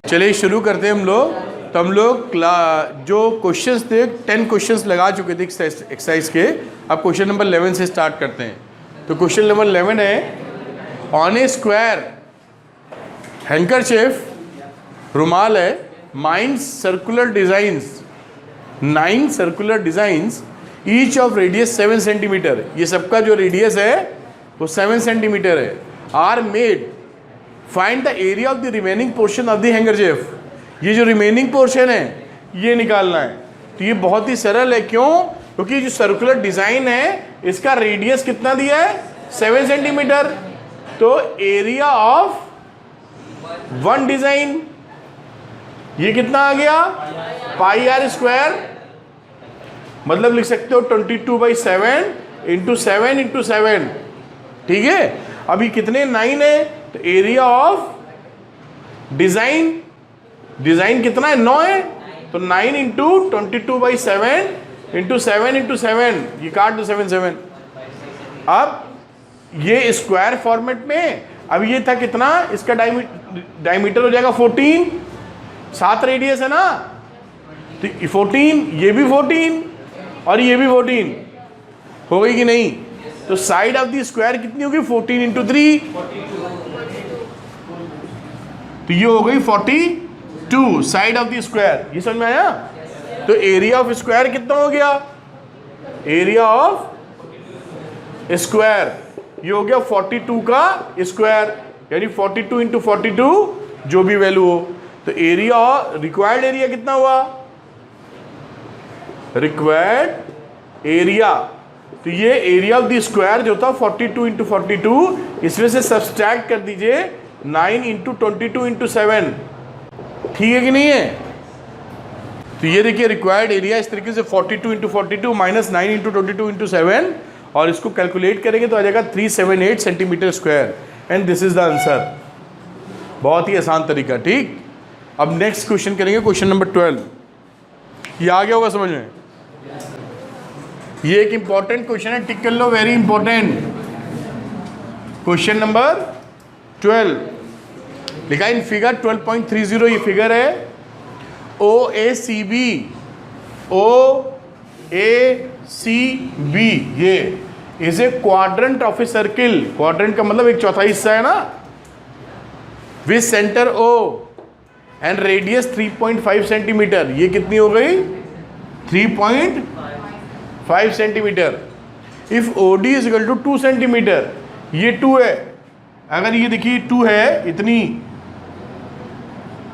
चलिए शुरू करते हैं हम लोग। तो हम लोग जो क्वेश्चंस थे 10 क्वेश्चंस लगा चुके थे एक्सरसाइज के। अब क्वेश्चन नंबर 11 से स्टार्ट करते हैं। तो क्वेश्चन नंबर 11 है, ऑन ए स्क्वायर हैंकरचीफ रुमाल है, 9 circular designs each of radius 7 centimetre. ये सबका जो रेडियस है वो 7 सेंटीमीटर है। Are made, find the area of the remaining portion of the handkerchief. ये जो रिमेनिंग पोर्शन है ये निकालना है। तो ये बहुत ही सरल है। क्यों? क्योंकि जो सर्कुलर डिजाइन है इसका रेडियस कितना दिया है, 7 सेंटीमीटर। तो एरिया ऑफ वन डिजाइन ये कितना आ गया, पाई आर स्क्वायर। मतलब लिख सकते हो 22/7 इंटू 7 इंटू 7। ठीक है। अभी कितने 9 है, तो एरिया ऑफ डिजाइन कितना है, 9 है। तो 9 इंटू 22/7 इंटू 7 इंटू 7, ये काट दो 7 7। अब ये स्क्वायर फॉर्मेट में, अब ये था कितना, इसका डायमीटर हो जाएगा 14, 7 रेडियस है ना, तो 14, ये भी 14 और ये भी 14 हो गई कि नहीं। तो साइड ऑफ द स्क्वायर कितनी होगी, 14 इंटू 3, तो ये हो गई 42 साइड ऑफ द स्क्वायर। ये समझ में आया। तो एरिया ऑफ स्क्वायर कितना हो गया, एरिया ऑफ स्क्वायर ये हो गया 42 का स्क्वायर, यानी 42 इंटू 42 जो भी वैल्यू हो। तो एरिया, रिक्वायर्ड एरिया कितना हुआ, रिक्वायर्ड एरिया, तो ये एरिया ऑफ द स्क्वायर जो था 42 इंटू 42, इसमें से सब्सट्रैक्ट कर दीजिए 9 इंटू 22 इंटू 7। ठीक है कि नहीं है। तो ये देखिए रिक्वायर्ड एरिया इस तरीके से 42 इंटू 42 माइनस 9 इंटू 22 इंटू 7, और इसको कैलकुलेट करेंगे तो आ जाएगा 378 centimetre square. And this is the answer. बहुत ही आसान तरीका। ठीक। अब नेक्स्ट क्वेश्चन करेंगे, क्वेश्चन नंबर 12। ये आ गया होगा समझ में। ये एक इंपॉर्टेंट क्वेश्चन है, टिक कर लो, वेरी इंपॉर्टेंट। क्वेश्चन नंबर 12 लिखा इन फिगर 12.30। ये फिगर है OACB, ये is a quadrant of a circle. Quadrant का मतलब एक चौथाई हिस्सा है ना, with centre O and radius 3.5 centimetre. ये कितनी हो गई, 3.5 centimetre. If OD is equal to 2 centimetre, ये 2 है। अगर ये देखिए 2 है, इतनी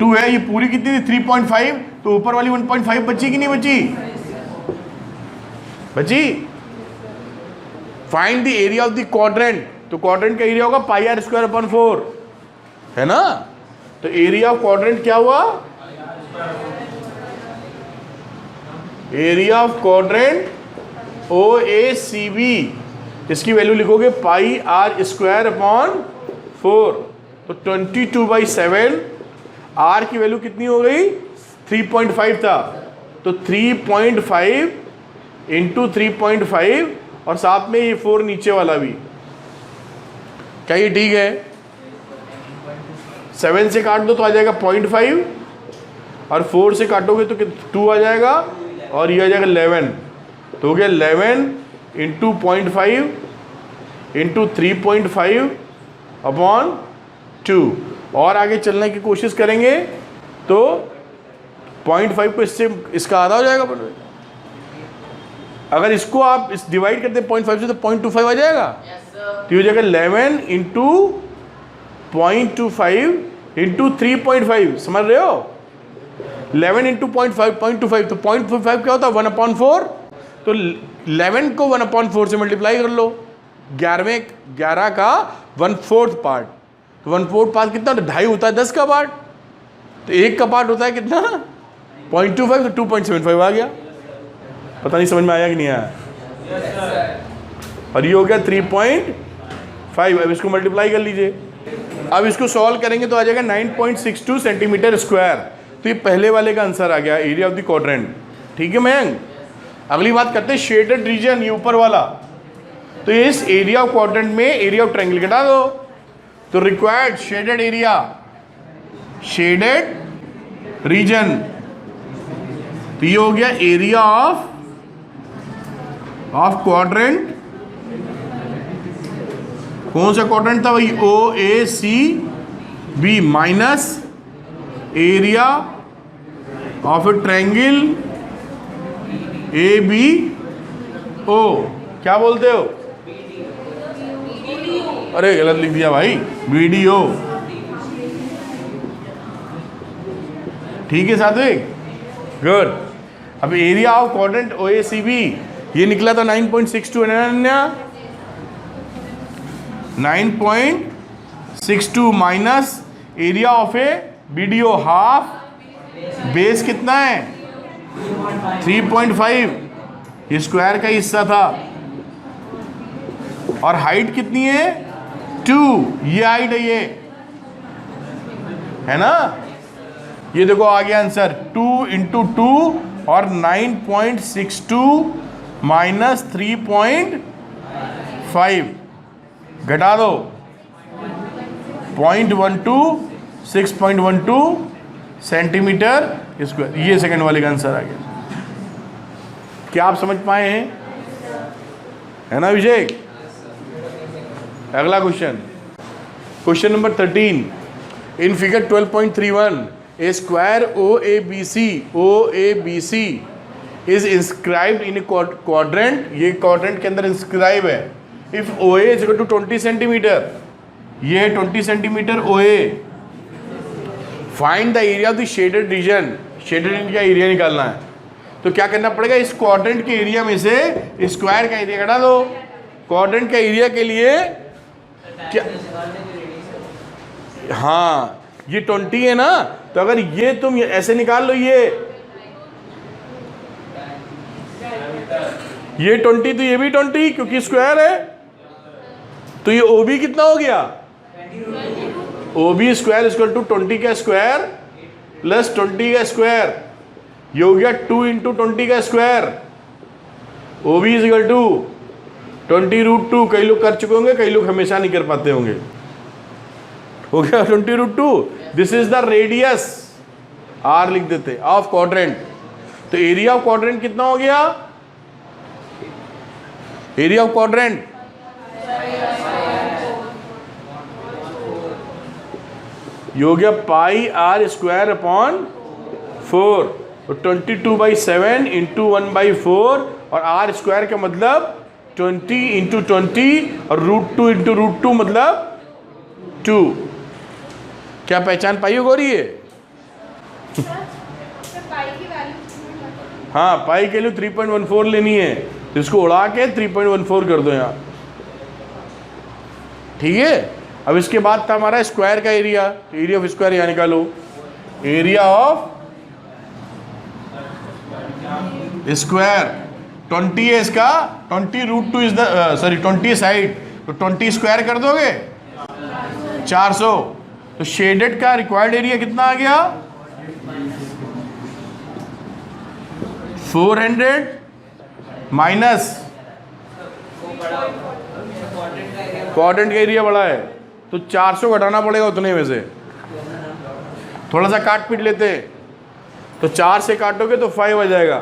2 है, ये पूरी कितनी थी 3.5, तो ऊपर वाली 1.5 बची कि नहीं बची। Find the area of the quadrant. तो क्वाड्रेंट का एरिया होगा पाई आर स्क्वायर अपॉन 4, है ना। तो एरिया ऑफ क्वाड्रेंट क्या हुआ, एरिया ऑफ क्वाड्रेंट OACB, इसकी वैल्यू लिखोगे पाई आर स्क्वायर अपॉन 4। तो 22/7, आर की वैल्यू कितनी हो गई, 3.5 था, तो 3.5 इंटू 3.5, और साथ में ये 4 नीचे वाला भी। क्या ये ठीक है। 7 से काट दो तो आ जाएगा 0.5, और 4 से काटोगे तो 2 आ जाएगा, और ये आ जाएगा 11। तो हो गया 11 इंटू 0.5 इंटू 3.5 अपॉन 2। और आगे चलने की कोशिश करेंगे तो 0.5 को इसका आधा हो जाएगा। अगर इसको आप इस डिवाइड करते 0.5 से तो 0.25 आ जाएगा। तो ये हो जाएगा 11 इंटू 0.25 इंटू 3.5। समझ रहे हो, 11 इंटू 0.25, तो 0.25 क्या होता है, 1/4। तो 11 को 1/4 से मल्टीप्लाई कर लो। 11 का 1/4 पार्ट, तो 1/4 पार्ट कितना, 2.5 होता है 10 का पार्ट। तो 1 का पार्ट होता है कितना, 0.25, तो 2.75 आ गया। पता नहीं समझ में आया कि नहीं आया। और ये हो गया 3.5। अब इसको मल्टीप्लाई कर लीजिए। अब इसको सॉल्व करेंगे तो आ जाएगा 9.62 सेंटीमीटर स्क्वायर। तो ये पहले वाले का आंसर आ गया, एरिया ऑफ द क्वाड्रेंट। ठीक है मयंक। अगली बात करते हैं शेडेड रीजन, ये ऊपर वाला। तो इस एरिया ऑफ क्वाड्रेंट में एरिया ऑफ ट्रायंगल घटा दो। तो रिक्वायर्ड शेडेड रीजन। तो ये हो गया एरिया ऑफ क्वाड्रेंट। कौन सा क्वाड्रेंट था भाई? O A C B minus area of a triangle A B O. क्या बोलते हो? अरे गलत लिख दिया भाई, वीडियो। ठीक है सात्विक, गुड। अब area of quadrant O A C B ये निकला था 9.62 Ananya, 9.62 minus area of A BDO half, base कितना है 3.5, ये स्क्वायर का हिस्सा था, और हाइट कितनी है 2, ये हाइट है, ये है ना। ये देखो आ गया आंसर 2 इंटू 2 और 9.62 माइनस 3.5 घटा दो 0.12 6.12 सेंटीमीटर स्क्वायर। ये सेकंड वाले का आंसर आ गया। क्या आप समझ पाए हैं? है ना अभिषेक? अगला question, question number 13। In figure 12.31 a square O A B C is inscribed in a quadrant. ये क्वाड्रेंट के अंदर इंस्क्राइब है। If O A is equal to 20 centimetre, ये 20 centimetre O A, find the area of the shaded region. Shaded region का area निकालना है। तो क्या करना पड़ेगा? इस क्वाड्रेंट के एरिया में से स्क्वायर का एरिया घटा दो। क्वाड्रेंट के एरिया के लिए क्या, हाँ ये 20 है ना, तो अगर ये तुम ऐसे निकाल लो, ये 20 तो ये भी 20 क्योंकि स्क्वायर है। तो ये ओ बी कितना हो गया? O B square equal to 20 का स्क्वायर प्लस 20 का स्क्वायर, ये हो गया 2 इंटू 20 का square. O B is equal to 20√2। कई लोग कर चुके होंगे, कई लोग हमेशा नहीं कर पाते होंगे। हो गया 20√2। This is the radius, R लिख देते, ऑफ क्वाड्रेंट। तो एरिया ऑफ क्वाड्रेंट कितना हो गया? एरिया ऑफ क्वाड्रेंट ये हो गया पाई आर स्क्वायर अपॉन 4। तो 22/7 इंटू 1/4, और आर स्क्वायर का मतलब 20 इंटू 20 और √2 इंटू √2 मतलब 2। क्या पहचान पाई हो गौरी ये? हाँ, पाई के लिए 3.14 लेनी है, तो इसको उड़ा के 3.14 कर दो यहाँ। ठीक है। अब इसके बाद था हमारा स्क्वायर का एरिया। एरिया ऑफ स्क्वायर यहाँ निकालो। एरिया ऑफ स्क्वायर 20 है इसका, 20√2 इज द सॉरी 20 साइड, तो 20 स्क्वायर कर दोगे 400। तो शेडेड का रिक्वायर्ड एरिया कितना आ गया? 400 माइनस क्वाड्रेंट का एरिया बड़ा है, तो 400 घटाना पड़ेगा उतने में से। थोड़ा सा काट पीट लेते हैं, तो 4 से काटोगे तो 5 आ जाएगा।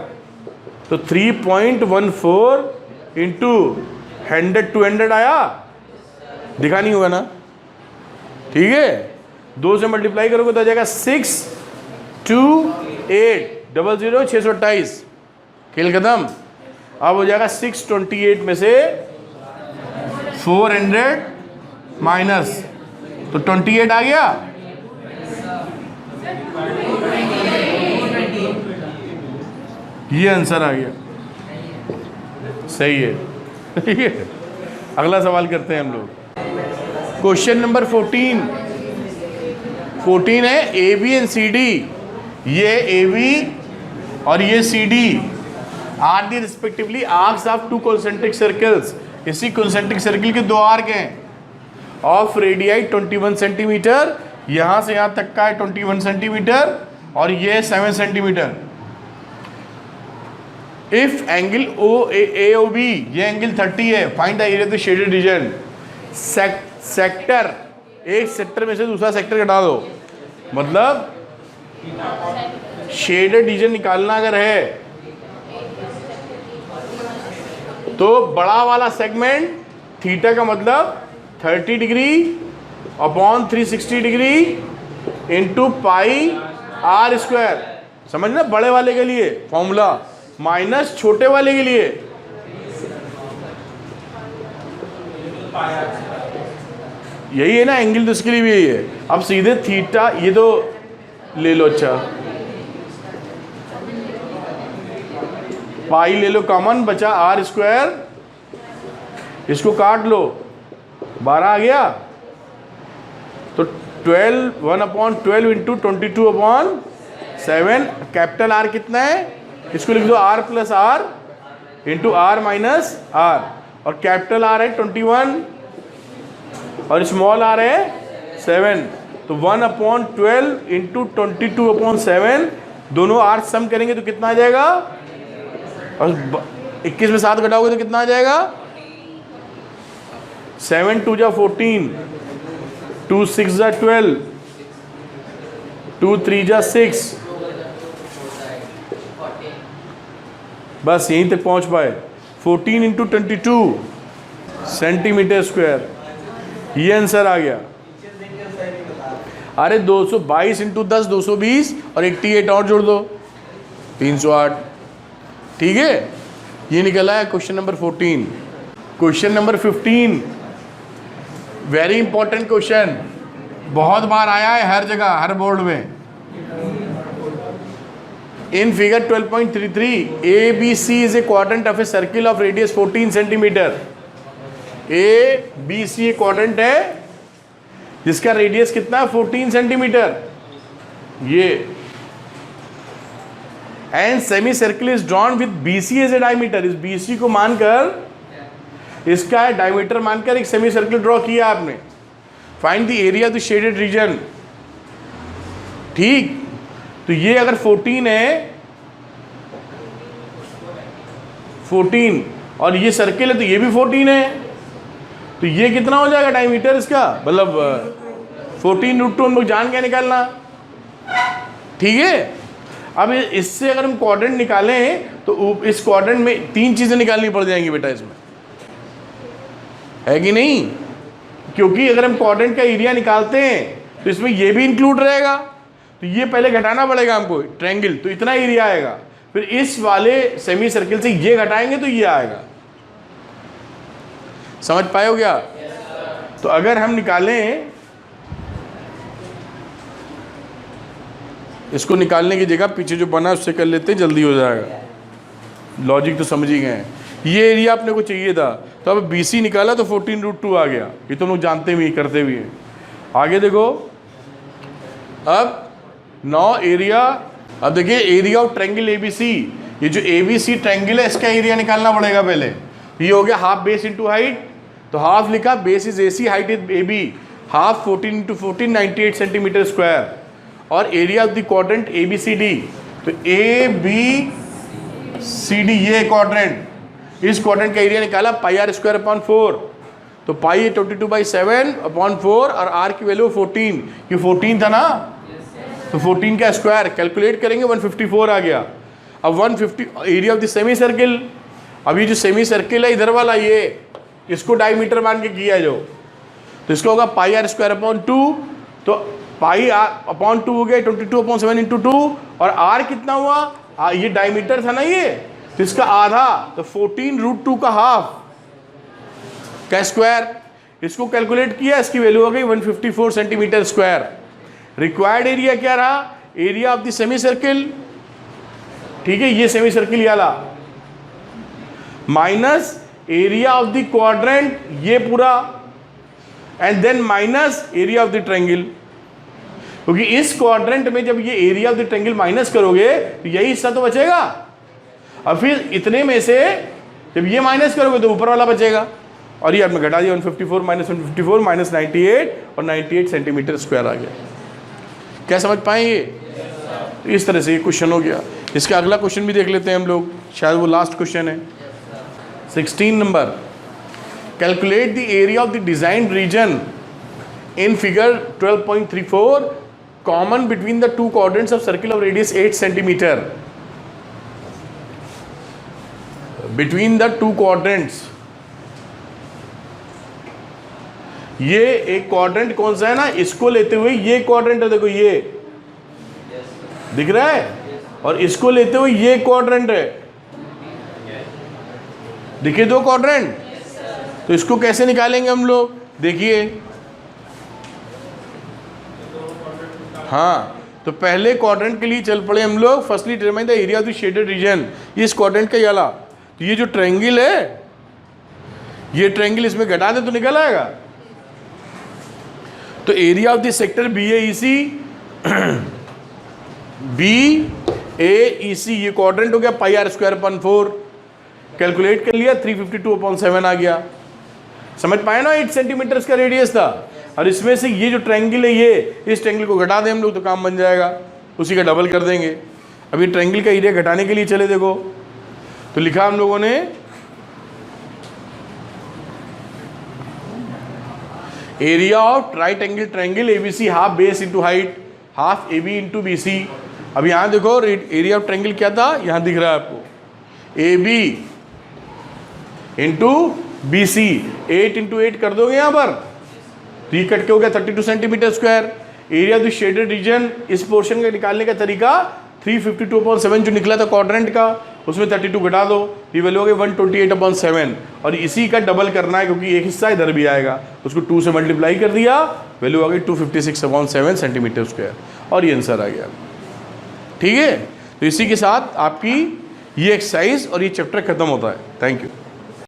तो 3.14 इंटू 100 200 आया, दिखा नहीं होगा ना? ठीक है। 2 से मल्टीप्लाई करोगे तो आ जाएगा 628 628। खेल खत्म। अब हो जाएगा 628 में से 400 माइनस, तो 28 आ गया। ये आंसर आ गया, सही है। ठीक है। अगला सवाल करते हैं हम लोग। क्वेश्चन नंबर 14 है A B and C D. ये ए बी और ये C D are the respectively arcs of 2 concentric circles. इसी कॉन्सेंट्रिक सर्किल के 2 आर्क हैं ऑफ रेडियाई 21 सेंटीमीटर। यहाँ से यहाँ तक का है 21 सेंटीमीटर और ये 7 centimetre. If angle O A O B, ये एंगल 30 है, find the area of the shaded region. Sector, एक सेक्टर में से दूसरा सेक्टर घटा दो, मतलब शेडेड रीजन निकालना अगर है तो बड़ा वाला सेगमेंट थीटा का मतलब 30 degree upon 360 degree into pi R square, समझना, बड़े वाले के लिए फॉर्मूला माइनस छोटे वाले के लिए यही है ना, एंगल तो इसके लिए भी यही है। अब सीधे थीटा ये तो ले लो, अच्छा पाई ले लो कॉमन, बचा आर स्क्वायर, इसको काट लो, 12 आ गया, तो 12 1/12 इंटू 22/7, कैपिटल आर कितना है, इसको लिख दो R plus R into R minus R, और कैपिटल आर है 21 और स्मॉल आर है 7, तो 1/12 इंटू 22/7, दोनों आर सम करेंगे तो कितना आ जाएगा, और 21 में 7 घटाओगे तो कितना आ जाएगा, 7 2 जा 14, 2 6 जा 12, 2 3 जा 6, बस यहीं तक पहुंच पाए। 14 इंटू 22 सेंटीमीटर स्क्वायर, ये आंसर आ गया। अरे 222 इंटू 10 220 और 88 और जोड़ दो 308, ठीक है, ये निकला है question number 14। Question number 15 very important question, बहुत बार आया है हर जगह, हर बोर्ड में। In figure 12.33 ABC is a quadrant of a circle of radius 14 centimetre. ABC एक क्वाड्रेंट है जिसका रेडियस कितना है 14 सेंटीमीटर, ये, and semicircle is drawn with BC as a diameter. इस BC को मानकर, इसका डायमीटर मानकर एक सेमी सर्किल ड्रॉ किया आपने। Find the area of the shaded reason, ठीक, तो ये अगर 14 है, 14 और ये सर्किल है तो ये भी 14 है, तो ये कितना हो जाएगा डायमीटर इसका, मतलब 14√2 हम लोग जान के निकालना, ठीक है। अब इससे अगर हम क्वाड्रेंट निकालें तो इस क्वाड्रेंट में 3 चीज़ें निकालनी पड़ जाएंगी बेटा, इसमें है कि नहीं, क्योंकि अगर हम क्वाड्रेंट का एरिया निकालते हैं तो इसमें ये भी इंक्लूड रहेगा, तो ये पहले घटाना पड़ेगा हमको, ट्रायंगल तो इतना एरिया आएगा, फिर इस वाले सेमी सर्किल से ये घटाएंगे तो ये आएगा, समझ पाए हो क्या। तो अगर हम निकालें, इसको निकालने की जगह पीछे जो बना उससे कर लेते हैं, जल्दी हो जाएगा, लॉजिक तो समझ ही गए। ये एरिया अपने को चाहिए था, तो अब BC निकाला तो 14√2 आ गया, ये तो लोग जानते भी करते भी हैं। आगे देखो, अब 9 एरिया, अब देखिए एरिया ऑफ ट्रायंगल ABC, ये जो ABC ट्रायंगल है इसका एरिया निकालना पड़ेगा पहले। ये हो गया हाफ बेस इंटू हाइट, तो हाफ लिखा, base is AC, height is AB, half 14 into 14 98 centimetre square, और area of the quadrant ABCD, तो ABCD ये क्वाड्रेंट, इस क्वाड्रेंट का एरिया निकाला पाई आर स्क्वायर अपॉन 4, तो पाई 22/7/4 और आर की वैल्यू 14, ये 14 था ना, तो 14 का स्क्वायर कैलकुलेट करेंगे 154 आ गया। अब 150 area of the semi circle, अब ये जो सेमी सर्किल है इधर वाला, ये इसको डायमीटर मान के किया जो, तो इसका होगा पाई आर स्क्वायर अपॉन 2, तो पाई आर अपॉन 2 हो गया 22/7 इंटू 2, और आर कितना हुआ, ये डायमीटर था ना ये, तो इसका आधा, तो 14√2 का हाफ का स्क्वायर, इसको कैलकुलेट किया, इसकी वैल्यू हो गई 154 सेंटीमीटर स्क्वायर। रिक्वायर्ड एरिया क्या रहा, area of the semicircle, ठीक है, ये सेमी सर्किल वाला, minus area of the quadrant ये पूरा, and then minus area of the triangle, क्योंकि इस क्वाड्रेंट में जब ये area of the triangle minus करोगे तो यही हिस्सा तो बचेगा, और फिर इतने में से जब ये माइनस करोगे तो ऊपर वाला बचेगा, और ये आपने घटा दिया 154 माइनस 154 माइनस 98, और 98 सेंटीमीटर स्क्वायर आ गया। क्या समझ पाएंगे, तो इस तरह से ये क्वेश्चन हो गया। इसका अगला क्वेश्चन भी देख लेते हैं हम लोग, शायद वो लास्ट क्वेश्चन है, 16 number. Calculate the area of the design region in figure 12.34 common between the two quadrants of circle of radius 8 centimetre, between the two quadrants. ये एक क्वाड्रेंट कौन सा है ना, इसको लेते हुए ये क्वाड्रेंट है, देखो ये दिख रहा है, और इसको लेते हुए ये क्वाड्रेंट है, देखिए दो क्वाड्रेंट। तो इसको कैसे निकालेंगे हम लोग, देखिए, हाँ, तो पहले क्वाड्रेंट के लिए चल पड़े हम लोग। Firstly determine the area of the shaded reason, ये इस क्वाड्रेंट का वाला, तो ये जो ट्रायंगल है, ये ट्रायंगल इसमें घटा दे तो निकल आएगा। तो area of the sector BAEC, BAEC ये क्वाड्रेंट हो गया, πr²/4 कैलकुलेट कर लिया, 352/7 आ गया। समझ पाए ना, 8 सेंटीमीटर का रेडियस था, और इसमें से ये जो ट्रायंगल है, ये इस ट्रायंगल को घटा दें हम लोग तो काम बन जाएगा, उसी का डबल कर देंगे। अभी ट्रायंगल का एरिया घटाने के लिए चले, देखो तो लिखा हम लोगों ने area of right angle triangle ABC half base into height half AB into BC। अब यहाँ देखो एरिया ऑफ ट्रायंगल क्या था, यहाँ दिख रहा है आपको, AB इंटू BC, 8 इंटू 8 कर दोगे यहाँ पर, तो ये कट के हो गया 32 centimetre square. Area of the shaded reason, इस पोर्शन का निकालने का तरीका 352/7 जो निकला था क्वाड्रेंट का, उसमें 32 घटा दो, ये वैल्यू हो गई 128/7, और इसी का डबल करना है क्योंकि एक हिस्सा इधर भी आएगा, उसको 2 से मल्टीप्लाई कर दिया, वैल्यू आ गई 256/7 सेंटीमीटर स्क्वायर, और ये आंसर आ गया। ठीक है, तो इसी के साथ आपकी ये एक्सरसाइज और ये चैप्टर खत्म होता है। Thank you.